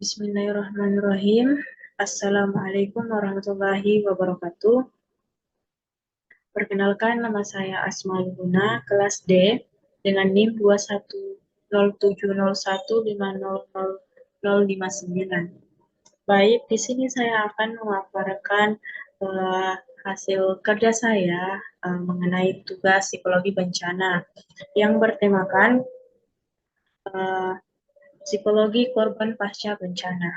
Bismillahirrahmanirrahim. Assalamualaikum warahmatullahi wabarakatuh. Perkenalkan, nama saya Asmaul Huna, kelas D, dengan NIM 210701500059. Baik, di sini saya akan memaparkan hasil kerja saya mengenai tugas psikologi bencana yang bertemakan psikologi korban pasca bencana.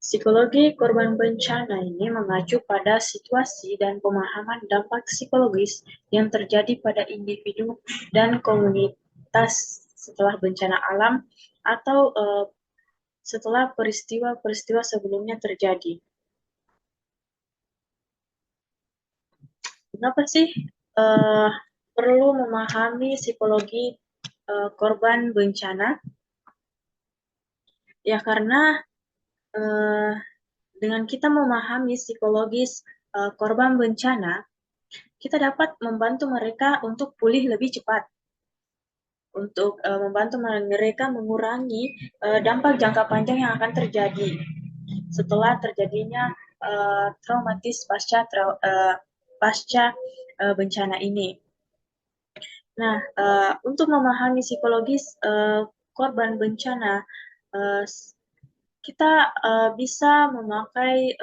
Psikologi korban bencana ini mengacu pada situasi dan pemahaman dampak psikologis yang terjadi pada individu dan komunitas setelah bencana alam atau setelah peristiwa-peristiwa sebelumnya terjadi. Kenapa sih perlu memahami psikologi korban bencana? Ya karena dengan kita memahami psikologis korban bencana, kita dapat membantu mereka untuk pulih lebih cepat, untuk membantu mereka mengurangi dampak jangka panjang yang akan terjadi setelah terjadinya traumatis pasca bencana ini. Nah, untuk memahami psikologis korban bencana, kita bisa memakai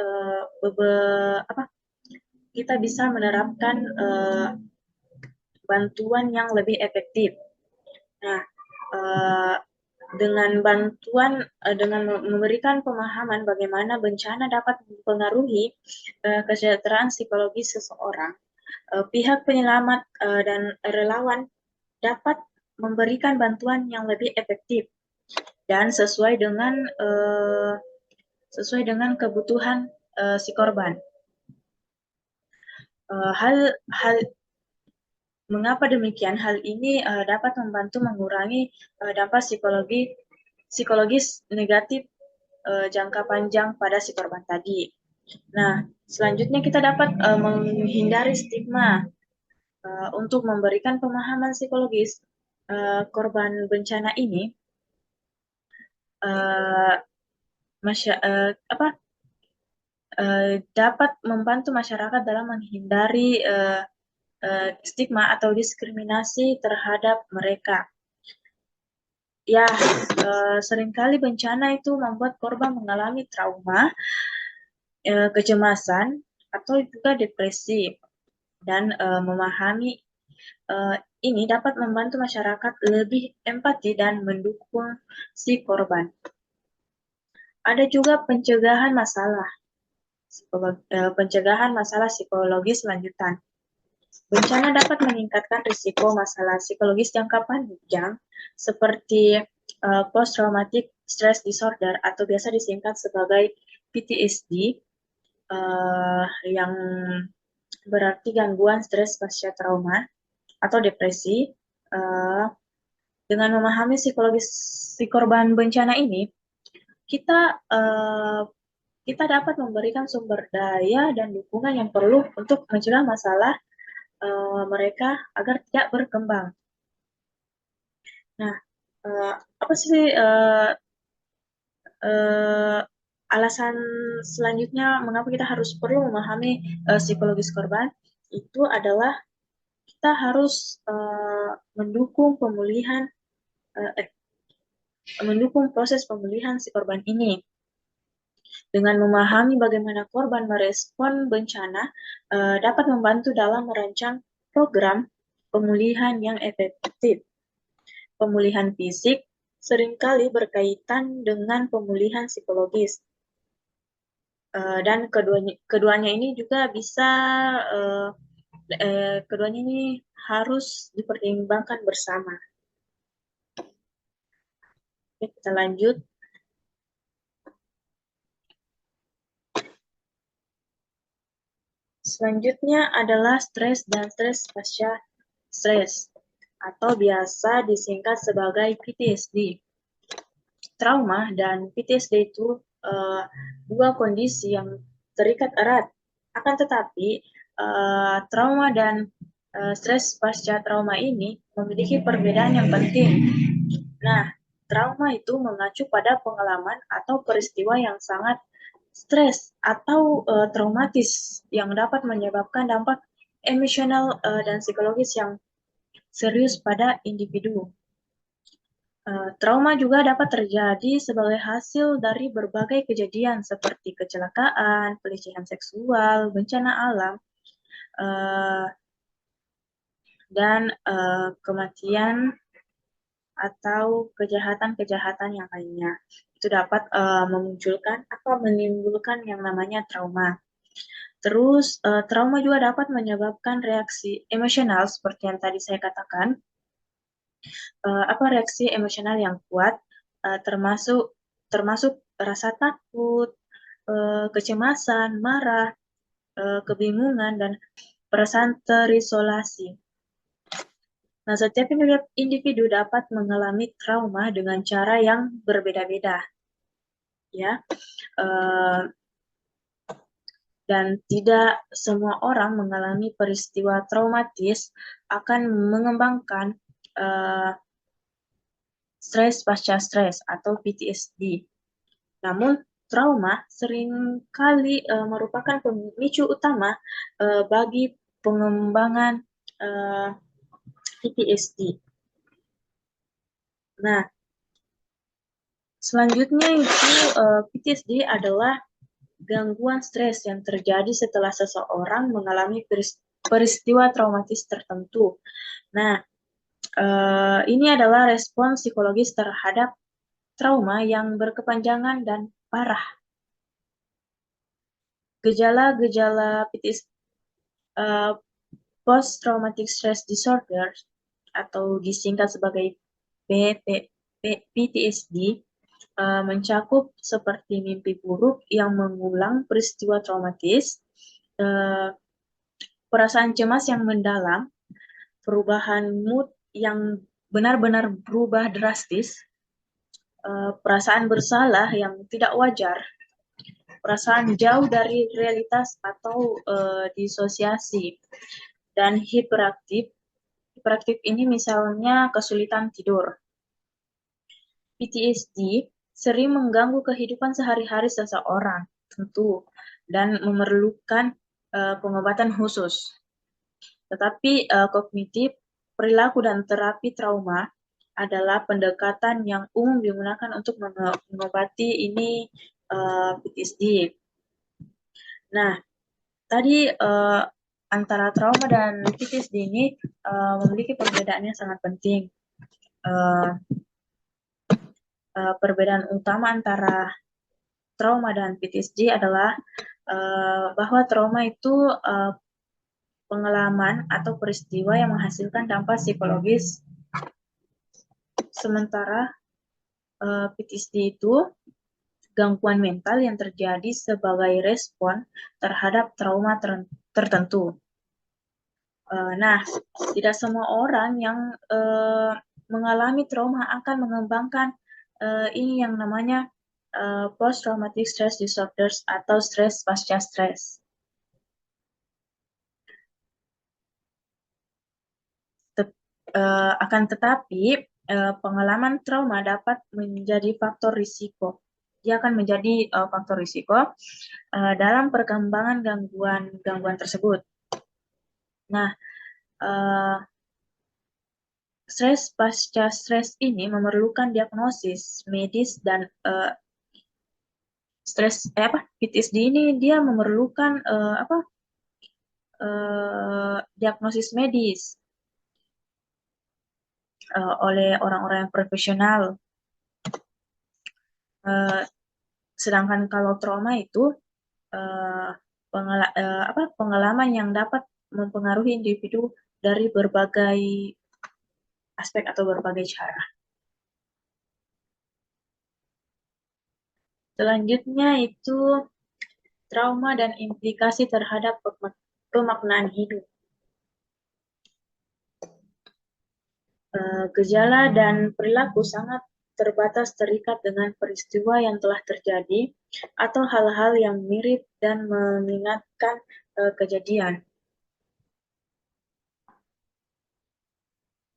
kita bisa menerapkan bantuan yang lebih efektif. Nah, dengan memberikan pemahaman bagaimana bencana dapat mempengaruhi kesejahteraan psikologis seseorang, pihak penyelamat dan relawan dapat memberikan bantuan yang lebih efektif dan sesuai dengan kebutuhan si korban. Mengapa demikian? Hal ini dapat membantu mengurangi dampak psikologis negatif jangka panjang pada si korban tadi. Nah, selanjutnya kita dapat menghindari stigma untuk memberikan pemahaman psikologis korban bencana ini. Dapat membantu masyarakat dalam menghindari stigma atau diskriminasi terhadap mereka. Ya, seringkali bencana itu membuat korban mengalami trauma, kecemasan, atau juga depresi. Dan memahami ini dapat membantu masyarakat lebih empati dan mendukung si korban. Ada juga pencegahan masalah psikologis lanjutan. Bencana dapat meningkatkan risiko masalah psikologis jangka panjang seperti post-traumatic stress disorder atau biasa disingkat sebagai PTSD yang berarti gangguan stres pasca trauma atau depresi. Dengan memahami psikologis si korban bencana ini, kita dapat memberikan sumber daya dan dukungan yang perlu untuk mencegah masalah mereka agar tidak berkembang. Nah, apa sih alasan selanjutnya mengapa kita harus perlu memahami psikologis korban? Itu adalah kita harus mendukung proses pemulihan si korban ini. Dengan memahami bagaimana korban merespon bencana, dapat membantu dalam merancang program pemulihan yang efektif. Pemulihan fisik seringkali berkaitan dengan pemulihan psikologis. Dan keduanya ini juga bisa, keduanya ini harus dipertimbangkan bersama. Oke, kita lanjut. Selanjutnya adalah stres dan stres pasca stres, atau biasa disingkat sebagai PTSD. Trauma dan PTSD itu dua kondisi yang terikat erat. Akan tetapi, trauma dan stres pasca trauma ini memiliki perbedaan yang penting. Nah, trauma itu mengacu pada pengalaman atau peristiwa yang sangat stres atau traumatis yang dapat menyebabkan dampak emosional dan psikologis yang serius pada individu. Trauma juga dapat terjadi sebagai hasil dari berbagai kejadian seperti kecelakaan, pelecehan seksual, bencana alam, dan kematian atau kejahatan-kejahatan yang lainnya. Itu dapat memunculkan atau menimbulkan yang namanya trauma. Terus, trauma juga dapat menyebabkan reaksi emosional seperti yang tadi saya katakan. Reaksi emosional yang kuat, termasuk rasa takut, kecemasan, marah, kebingungan, dan perasaan terisolasi. Nah, setiap individu dapat mengalami trauma dengan cara yang berbeda-beda, ya. Dan tidak semua orang mengalami peristiwa traumatis akan mengembangkan stres pasca stres atau PTSD. Namun, trauma seringkali merupakan pemicu utama bagi pengembangan PTSD. Nah, selanjutnya itu PTSD adalah gangguan stres yang terjadi setelah seseorang mengalami peristiwa traumatis tertentu. Nah, ini adalah respons psikologis terhadap trauma yang berkepanjangan dan parah. Gejala-gejala PTSD, Post-Traumatic Stress Disorder atau disingkat sebagai PTSD mencakup seperti mimpi buruk yang mengulang peristiwa traumatis, perasaan cemas yang mendalam, perubahan mood yang benar-benar berubah drastis, perasaan bersalah yang tidak wajar, perasaan jauh dari realitas atau disosiasi, dan hiperaktif. Hiperaktif ini misalnya kesulitan tidur. PTSD sering mengganggu kehidupan sehari-hari seseorang, tentu, dan memerlukan pengobatan khusus. Tetapi kognitif, perilaku, dan terapi trauma adalah pendekatan yang umum digunakan untuk mengobati ini PTSD. Nah, tadi antara trauma dan PTSD ini memiliki perbedaan yang sangat penting. Perbedaan utama antara trauma dan PTSD adalah bahwa trauma itu pengalaman atau peristiwa yang menghasilkan dampak psikologis, sementara PTSD itu gangguan mental yang terjadi sebagai respon terhadap trauma tertentu. Nah, tidak semua orang yang mengalami trauma akan mengembangkan ini yang namanya post-traumatic stress disorders atau stres pasca stres. Akan tetapi, pengalaman trauma dapat menjadi faktor risiko. Dia akan menjadi faktor risiko dalam perkembangan gangguan tersebut. Nah, stres pasca stres ini memerlukan diagnosis medis dan PTSD ini dia memerlukan diagnosis medis oleh orang-orang yang profesional. Sedangkan kalau trauma itu pengalaman yang dapat mempengaruhi individu dari berbagai aspek atau berbagai cara. Selanjutnya itu trauma dan implikasi terhadap pemaknaan hidup. Gejala dan perilaku sangat terbatas terikat dengan peristiwa yang telah terjadi atau hal-hal yang mirip dan mengingatkan kejadian.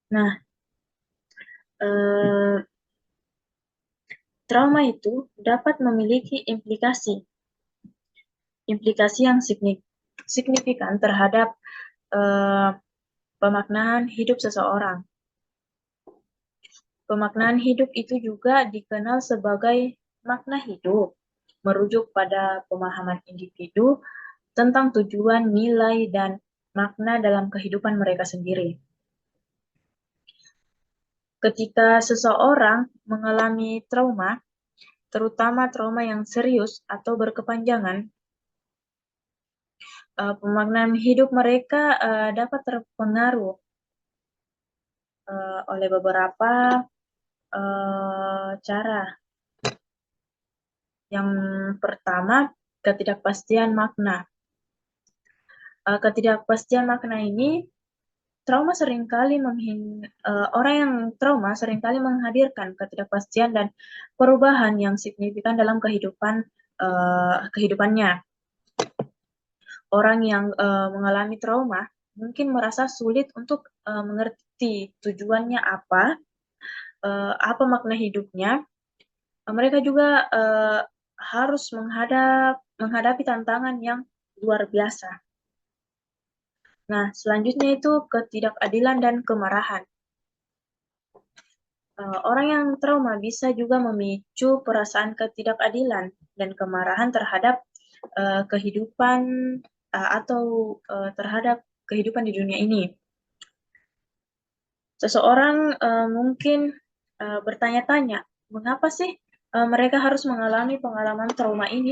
Nah, trauma itu dapat memiliki implikasi yang signifikan terhadap eh, pemaknaan hidup seseorang. Pemaknaan hidup itu juga dikenal sebagai makna hidup, merujuk pada pemahaman individu tentang tujuan, nilai, dan makna dalam kehidupan mereka sendiri. Ketika seseorang mengalami trauma, terutama trauma yang serius atau berkepanjangan, pemaknaan hidup mereka dapat terpengaruh oleh beberapa cara. Yang pertama, ketidakpastian makna. Ketidakpastian makna ini, orang yang trauma seringkali menghadirkan ketidakpastian dan perubahan yang signifikan dalam kehidupannya. Orang yang mengalami trauma mungkin merasa sulit untuk mengerti tujuannya apa makna hidupnya. Mereka juga harus menghadapi tantangan yang luar biasa. Nah, selanjutnya itu ketidakadilan dan kemarahan. Orang yang trauma bisa juga memicu perasaan ketidakadilan dan kemarahan terhadap kehidupan atau terhadap kehidupan di dunia ini. Seseorang mungkin bertanya-tanya, mengapa sih mereka harus mengalami pengalaman trauma ini?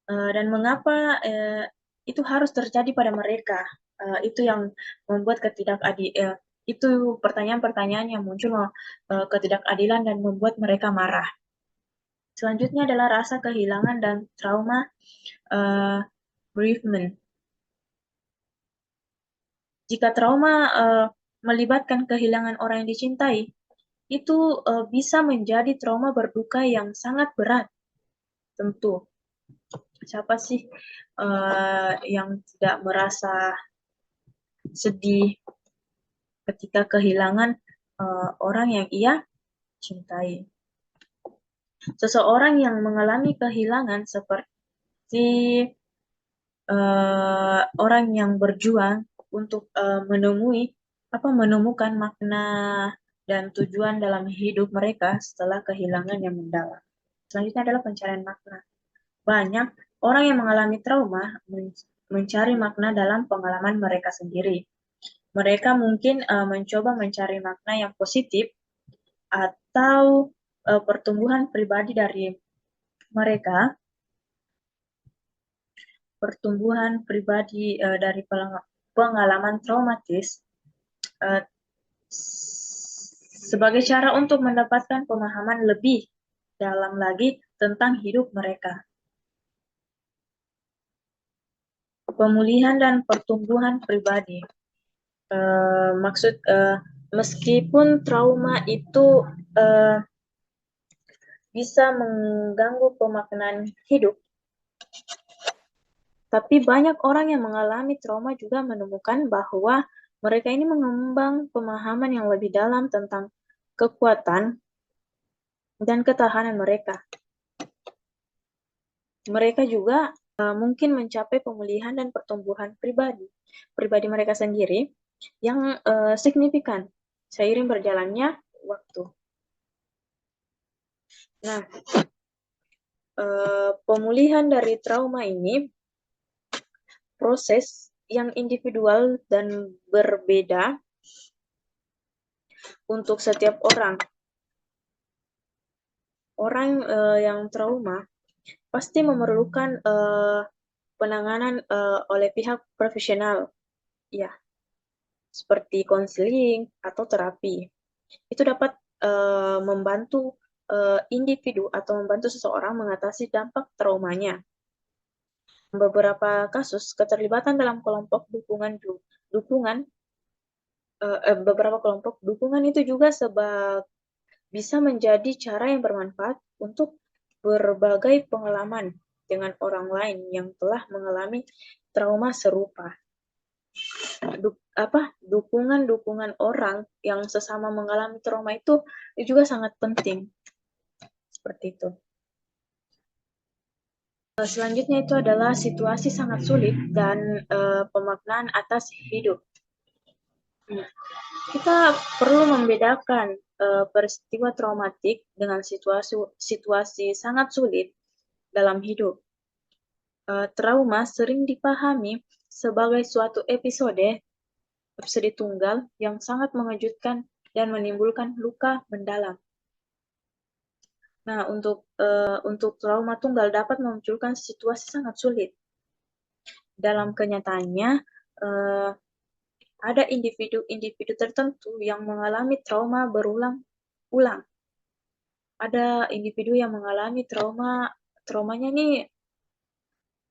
Dan mengapa itu harus terjadi pada mereka? Itu yang membuat itu pertanyaan-pertanyaan yang muncul ketidakadilan dan membuat mereka marah. Selanjutnya adalah rasa kehilangan dan trauma bereavement. Jika trauma melibatkan kehilangan orang yang dicintai, itu bisa menjadi trauma berduka yang sangat berat. Tentu, siapa sih yang tidak merasa sedih ketika kehilangan orang yang ia cintai. Seseorang yang mengalami kehilangan seperti orang yang berjuang untuk menemukan makna dan tujuan dalam hidup mereka setelah kehilangan yang mendalam. Selanjutnya adalah pencarian makna. Banyak orang yang mengalami trauma mencari makna dalam pengalaman mereka sendiri. Mereka mungkin mencoba mencari makna yang positif atau pertumbuhan pribadi dari mereka, dari pengalaman traumatis sebagai cara untuk mendapatkan pemahaman lebih dalam lagi tentang hidup mereka. Pemulihan dan pertumbuhan pribadi. Meskipun trauma itu bisa mengganggu pemaknaan hidup, tapi banyak orang yang mengalami trauma juga menemukan bahwa mereka ini mengembang pemahaman yang lebih dalam tentang kekuatan dan ketahanan mereka. Mereka juga mungkin mencapai pemulihan dan pertumbuhan pribadi mereka sendiri yang signifikan seiring berjalannya waktu. Nah, pemulihan dari trauma ini proses yang individual dan berbeda untuk setiap orang. Orang yang trauma pasti memerlukan penanganan oleh pihak profesional, ya, seperti konseling atau terapi. Itu dapat membantu individu atau membantu seseorang mengatasi dampak traumanya. Beberapa kasus keterlibatan dalam beberapa kelompok dukungan itu juga bisa menjadi cara yang bermanfaat untuk berbagai pengalaman dengan orang lain yang telah mengalami trauma serupa. dukungan orang yang sesama mengalami trauma itu juga sangat penting, seperti itu. Selanjutnya itu adalah situasi sangat sulit dan pemaknaan atas hidup. Kita perlu membedakan peristiwa traumatik dengan situasi sangat sulit dalam hidup. Trauma sering dipahami sebagai suatu episode tunggal yang sangat mengejutkan dan menimbulkan luka mendalam. Nah, untuk trauma tunggal dapat memunculkan situasi sangat sulit. Dalam kenyataannya, ada individu-individu tertentu yang mengalami trauma berulang-ulang. Ada individu yang mengalami traumanya ini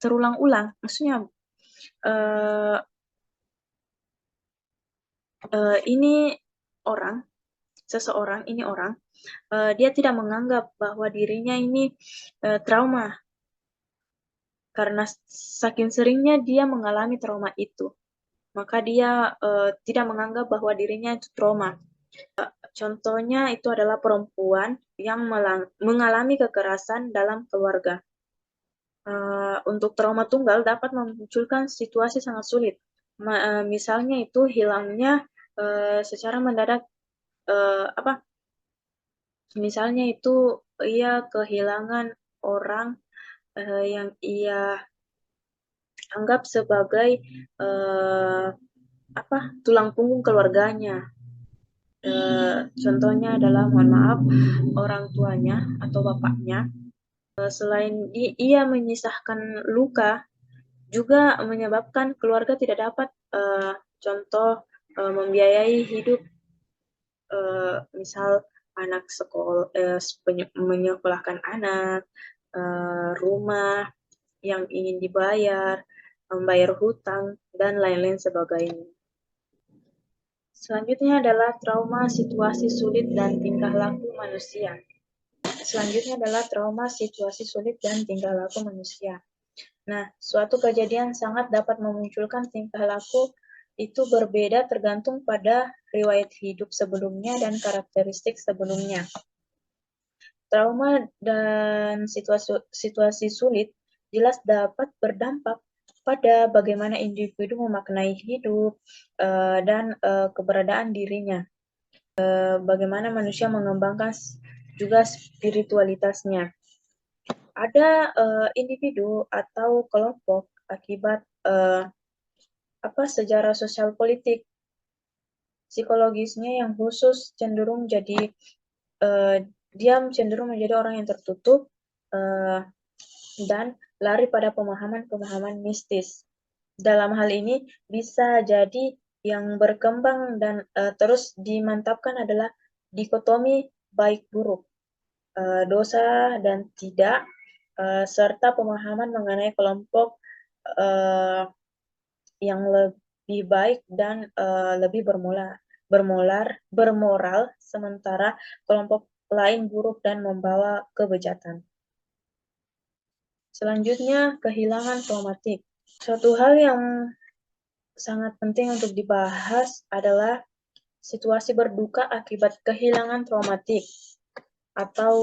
terulang-ulang. Maksudnya, ini seseorang, dia tidak menganggap bahwa dirinya ini trauma. Karena saking seringnya dia mengalami trauma itu, maka dia tidak menganggap bahwa dirinya itu trauma. Contohnya itu adalah perempuan yang mengalami kekerasan dalam keluarga. Untuk trauma tunggal dapat memunculkan situasi sangat sulit. Misalnya itu hilangnya secara mendadak, misalnya itu ia kehilangan orang yang ia anggap sebagai tulang punggung keluarganya. Contohnya adalah, mohon maaf, orang tuanya atau bapaknya. Selain ia menyisahkan luka, juga menyebabkan keluarga tidak dapat contoh membiayai hidup, misal anak sekolah, menyekolahkan anak, rumah yang ingin dibayar, membayar hutang, dan lain-lain sebagainya. Selanjutnya adalah trauma situasi sulit dan tingkah laku manusia. Nah, suatu kejadian sangat dapat memunculkan tingkah laku itu berbeda tergantung pada riwayat hidup sebelumnya dan karakteristik sebelumnya. Trauma dan situasi sulit jelas dapat berdampak pada bagaimana individu memaknai hidup dan keberadaan dirinya. Bagaimana manusia mengembangkan juga spiritualitasnya. Ada individu atau kelompok akibat sejarah sosial politik psikologisnya yang khusus cenderung jadi dia cenderung menjadi orang yang tertutup dan lari pada pemahaman-pemahaman mistis. Dalam hal ini bisa jadi yang berkembang dan terus dimantapkan adalah dikotomi baik buruk, dosa dan tidak, serta pemahaman mengenai kelompok yang lebih baik dan lebih bermoral, sementara kelompok lain buruk dan membawa kebejatan. Selanjutnya, kehilangan traumatik. Suatu hal yang sangat penting untuk dibahas adalah situasi berduka akibat kehilangan traumatik atau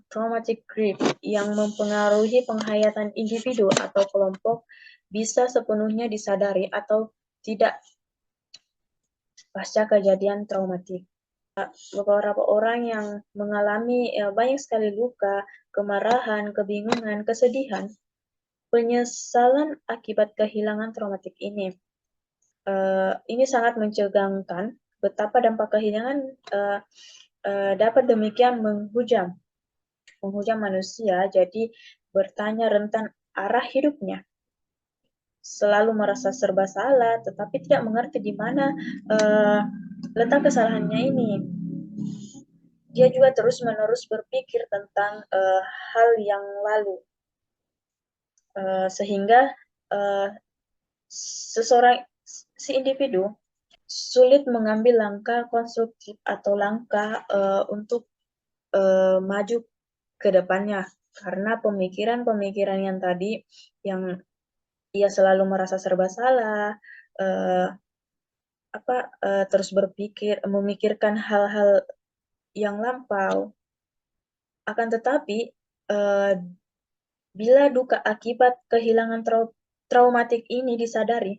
traumatic grief yang mempengaruhi penghayatan individu atau kelompok bisa sepenuhnya disadari atau tidak pasca kejadian traumatik. Beberapa orang yang mengalami banyak sekali luka, kemarahan, kebingungan, kesedihan, penyesalan akibat kehilangan traumatik ini. Ini sangat mencegangkan betapa dampak kehilangan dapat demikian menghujam manusia, jadi bertanya rentan arah hidupnya. Selalu merasa serba salah, tetapi tidak mengerti di mana letak kesalahannya ini. Dia juga terus-menerus berpikir tentang hal yang lalu, sehingga si individu sulit mengambil langkah konstruktif atau langkah untuk maju ke depannya, karena pemikiran-pemikiran yang tadi, yang ia selalu merasa serba salah, terus memikirkan hal-hal yang lampau. Akan tetapi, bila duka akibat kehilangan traumatik ini disadari,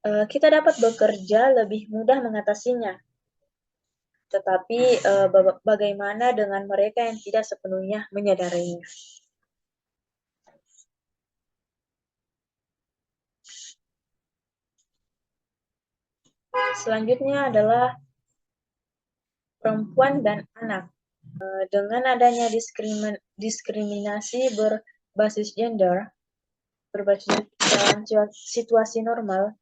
kita dapat bekerja lebih mudah mengatasinya. Tetapi bagaimana dengan mereka yang tidak sepenuhnya menyadarinya? Selanjutnya adalah perempuan dan anak. Dengan adanya diskriminasi berbasis gender, dalam situasi normal,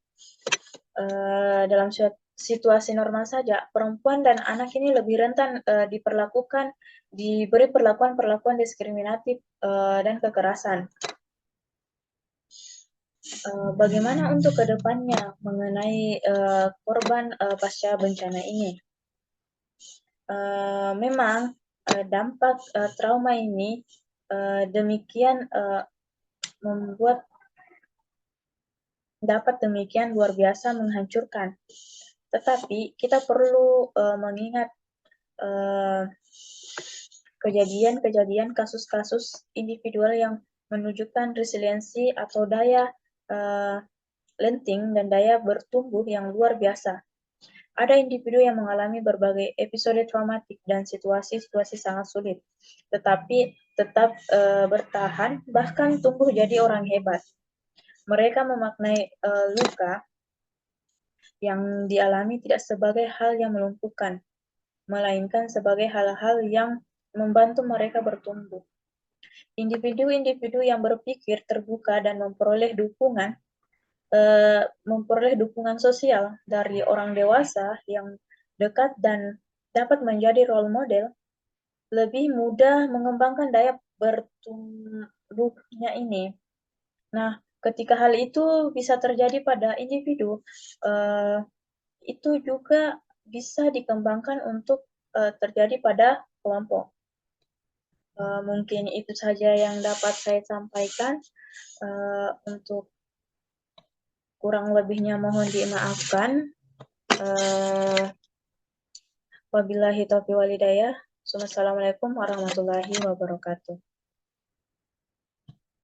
dalam situasi normal saja, perempuan dan anak ini lebih rentan diberi perlakuan diskriminatif dan kekerasan. Bagaimana untuk kedepannya mengenai korban pasca bencana ini? Memang dampak trauma ini demikian dapat demikian luar biasa menghancurkan. Tetapi kita perlu mengingat kejadian-kejadian kasus-kasus individual yang menunjukkan resiliensi atau daya lenting dan daya bertumbuh yang luar biasa. Ada individu yang mengalami berbagai episode traumatik dan situasi-situasi sangat sulit, tetapi tetap bertahan, bahkan tumbuh jadi orang hebat. Mereka memaknai luka yang dialami tidak sebagai hal yang melumpuhkan, melainkan sebagai hal-hal yang membantu mereka bertumbuh. Individu-individu yang berpikir terbuka dan memperoleh dukungan sosial dari orang dewasa yang dekat dan dapat menjadi role model, lebih mudah mengembangkan daya bertumbuhnya ini. Nah, ketika hal itu bisa terjadi pada individu, itu juga bisa dikembangkan untuk terjadi pada kelompok. Mungkin itu saja yang dapat saya sampaikan. Untuk kurang lebihnya mohon dimaafkan. Wabillahi taufiq walhidayah. Wassalamualaikum warahmatullahi wabarakatuh.